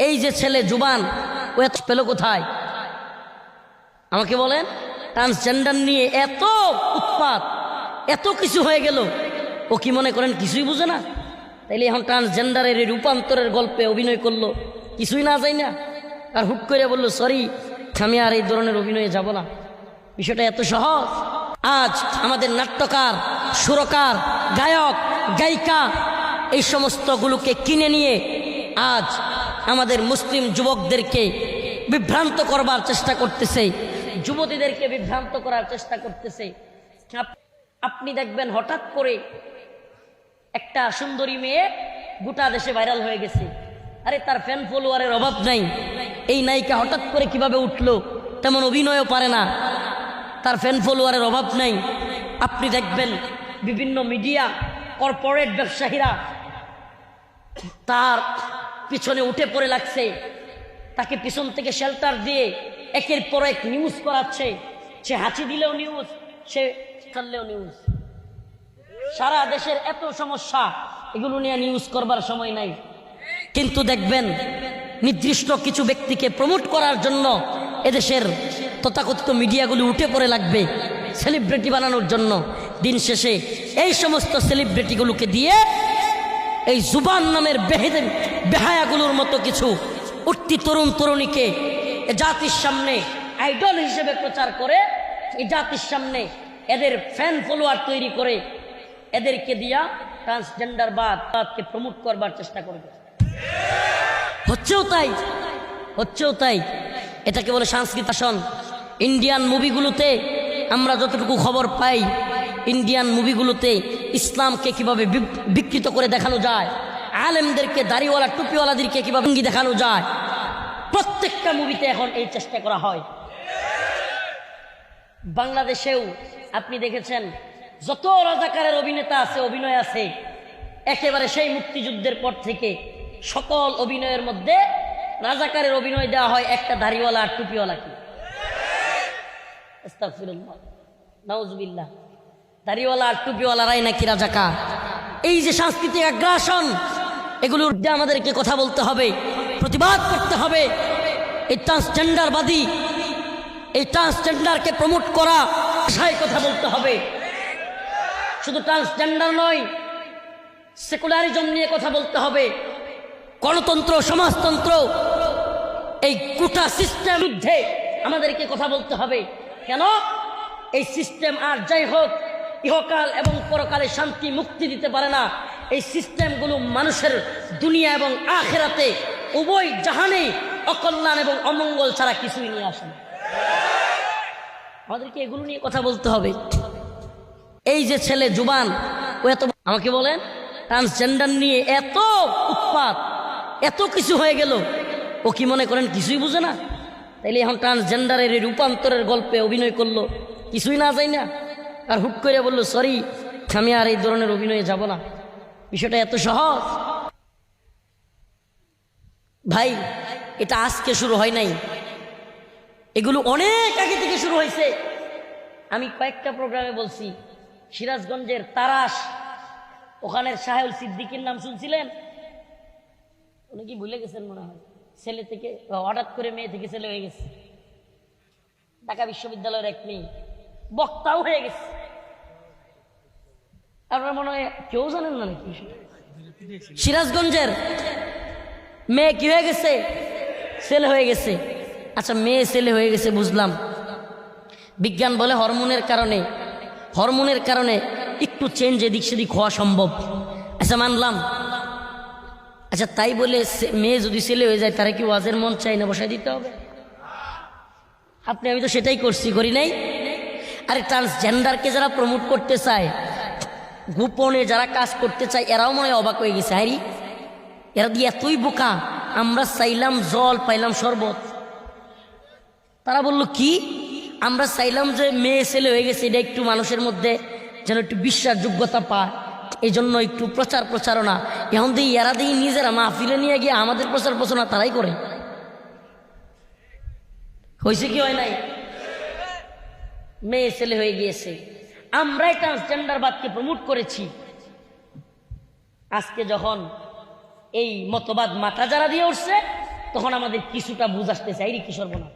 এই যে ছেলে জুবান ও এত পেল কোথায় আমাকে বলেন? ট্রান্সজেন্ডার নিয়ে এত উৎপাত, এত কিছু হয়ে গেল, ও কি মনে করেন কিছুই বুঝে না? তাইলে এখন ট্রান্সজেন্ডারের এই রূপান্তরের গল্পে অভিনয় করলো, কিছুই না যায় না, আর হুট করে বললো সরি আমি আর এই ধরনের অভিনয়ে যাব না। বিষয়টা এত সহজ। আজ আমাদের নাট্যকার, সুরকার, গায়ক, গায়িকা এই সমস্তগুলোকে কিনে নিয়ে আজ আমাদের মুসলিম যুবকদেরকে বিভ্রান্ত করবার চেষ্টা করতেছে, যুবতীদেরকে বিভ্রান্ত করার চেষ্টা করতেছে। আপনি দেখবেন হঠাৎ করে একটা সুন্দরী মেয়ে গোটা দেশে ভাইরাল হয়ে গেছে, আরে তার ফ্যান ফলোয়ারের অভাব নাই। এই নায়িকা হঠাৎ করে কিভাবে উঠলো, তেমন অভিনয়ও পারে না, তার ফ্যান ফলোয়ারের অভাব নাই। আপনি দেখবেন বিভিন্ন মিডিয়া, কর্পোরেট ব্যবসায়ীরা তার পিছনে উঠে পড়ে লাগছে, তাকে পিছন থেকে শেল্টার দিয়ে একের পর এক নিউজ করাচ্ছে। সে হাঁচি দিলেও নিউজ, সে কাঁদলেও নিউজ। সারা দেশের এত সমস্যা, এগুলো নিয়ে নিউজ করবার সময় নাই। কিন্তু দেখবেন নির্দিষ্ট কিছু ব্যক্তিকে প্রমোট করার জন্য এদেশের তথাকথিত মিডিয়াগুলি উঠে পড়ে লাগবে সেলিব্রিটি বানানোর জন্য। দিন শেষে এই সমস্ত সেলিব্রিটিগুলোকে দিয়ে এই জুবান নামের বেহায়াগুলোর মতো কিছু উঠতি তরুণ তরুণীকে জাতির সামনে আইডল হিসেবে প্রচার করে, এই জাতির সামনে এদের ফ্যান ফলোয়ার তৈরি করে এদেরকে দিয়া ট্রান্সজেন্ডার বাদকে প্রমোট করবার চেষ্টা করবে। হচ্ছেও তাই, হচ্ছেও তাই। এটাকে বলে সাংস্কৃতিক শাসন। ইন্ডিয়ান মুভিগুলোতে আমরা যতটুকু খবর পাই, ইন্ডিয়ান মুভিগুলোতে ইসলামকে কিভাবে বিকৃত করে দেখানো যায়, আলেমদেরকে, দাড়িওয়ালা টুপিওয়ালাদেরকে কিভাবে ভঙ্গি দেখানো যায়, প্রত্যেকটা মুভিতে এখন এই চেষ্টা করা হয়। বাংলাদেশেও আপনি দেখেছেন যত রাজাকারের অভিনেতা আছে, অভিনয় আছে, একেবারে সেই মুক্তিযুদ্ধের পর থেকে সকল অভিনয়ের মধ্যে রাজাকারের অভিনয় দেওয়া হয় একটা দাড়িওয়ালা আর টুপিওয়ালাকে। আস্তাগফিরুল্লাহ, নাউজুবিল্লাহ। দাড়িওয়ালা আর টুপিওয়ালারাই নাকি রাজাকার। এই যে সাংস্কৃতিক আগ্রাসন, এগুলোর বিরুদ্ধে আমাদেরকে কথা বলতে হবে, প্রতিবাদ করতে হবে। এই ট্রান্সজেন্ডারবাদী, এই ট্রান্সজেন্ডারকে প্রমোট করা ভাষায় কথা বলতে হবে। শুধু ট্রান্সজেন্ডার নয়, সেকুলারিজম নিয়ে কথা বলতে হবে, গণতন্ত্র, সমাজতন্ত্র, এই গোটা সিস্টেম বিরুদ্ধে আমাদেরকে কথা বলতে হবে। কেন? এই সিস্টেম আর যাই হোক ইহকাল এবং পরকালে শান্তি মুক্তি দিতে পারে না। এই সিস্টেমগুলো মানুষের দুনিয়া এবং আখিরাতে উভয় জাহানে অকল্যাণ এবং অমঙ্গল ছাড়া কিছুই নিয়ে আসে না। আমাদেরকে এগুলো নিয়ে কথা বলতে হবে। এই যে ছেলে জুবান ও এত, আমাকে বলেন, ট্রান্সজেন্ডার নিয়ে এত উৎপাত, এত কিছু হয়ে গেল, ও কি মনে করেন কিছুই বুঝে না? তাইলে এখন ট্রান্সজেন্ডারের এই রূপান্তরের গল্পে অভিনয় করলো, কিছুই না যায় না, আর হুট করে বললো সরি আমি আর এই ধরনের অভিনয়ে যাব না। বিষয়টা এত সহজ ভাই। এটা আজকে শুরু হয় নাই, এগুলো অনেক আগে থেকে শুরু হয়েছে। আমি কয়েকটা প্রোগ্রামে বলছি, সিরাজগঞ্জের তারাস, ওখানের সাহেব সিদ্দিকীর নাম শুনছিলেন? উনি কি ভুলে গেছেন মনে হয়? ছেলে থেকে হঠাৎ করে মেয়ে থেকে ছেলে হয়ে গেছে। ঢাকা বিশ্ববিদ্যালয়ের এক মেয়ে বক্তাও হয়ে গেছে। আপনার মনে হয় কেউ জানেন না নাকি? সিরাজগঞ্জের মেয়ে কি হয়ে গেছে? ছেলে হয়ে গেছে। আচ্ছা, মেয়ে ছেলে হয়ে গেছে বুঝলাম, বিজ্ঞান বলে হরমোনের কারণে একটু চেঞ্জ এদিক সেদিক হওয়া সম্ভব। আচ্ছা মানলাম। আচ্ছা তাই বলে মেয়ে যদি ছেলে হয়ে যায় তারা কি ওয়াজের মন চাই না বসাই দিতে হবে? আমি তো সেটাই করি নাই? আরে ট্রান্সজেন্ডারকে যারা প্রমোট করতে চায়, গোপনে যারা কাজ করতে চায়, এরাও মনে হয় অবাক হয়ে গেছে। আরে এরা দিয়ে এতই বোকা, আমরা চাইলাম জল পাইলাম শরবত। তারা বলল কি, আমরা চাইলাম যে মেয়ে ছেলে হয়ে গেছে, এটা একটু মানুষের মধ্যে যেন একটু বিশ্বাসযোগ্যতা পায়, এই জন্য একটু প্রচারণা। এখন দিয়ে এরা দিয়ে নিজেরা মাহফিলে নিয়ে গিয়ে আমাদের প্রচার প্রচারণা তারাই করে। হয়েছে কি হয় নাই? মেয়ে ছেলে হয়ে গিয়েছে। আমরাই ট্রান্সজেন্ডারবাদকে প্রমোট করেছি। আজকে যখন এই মতবাদ মাথা যারা দিয়ে উঠছে, তখন আমাদের কিছুটা বুঝ আসতে চাই রে কি সর্বনাশ।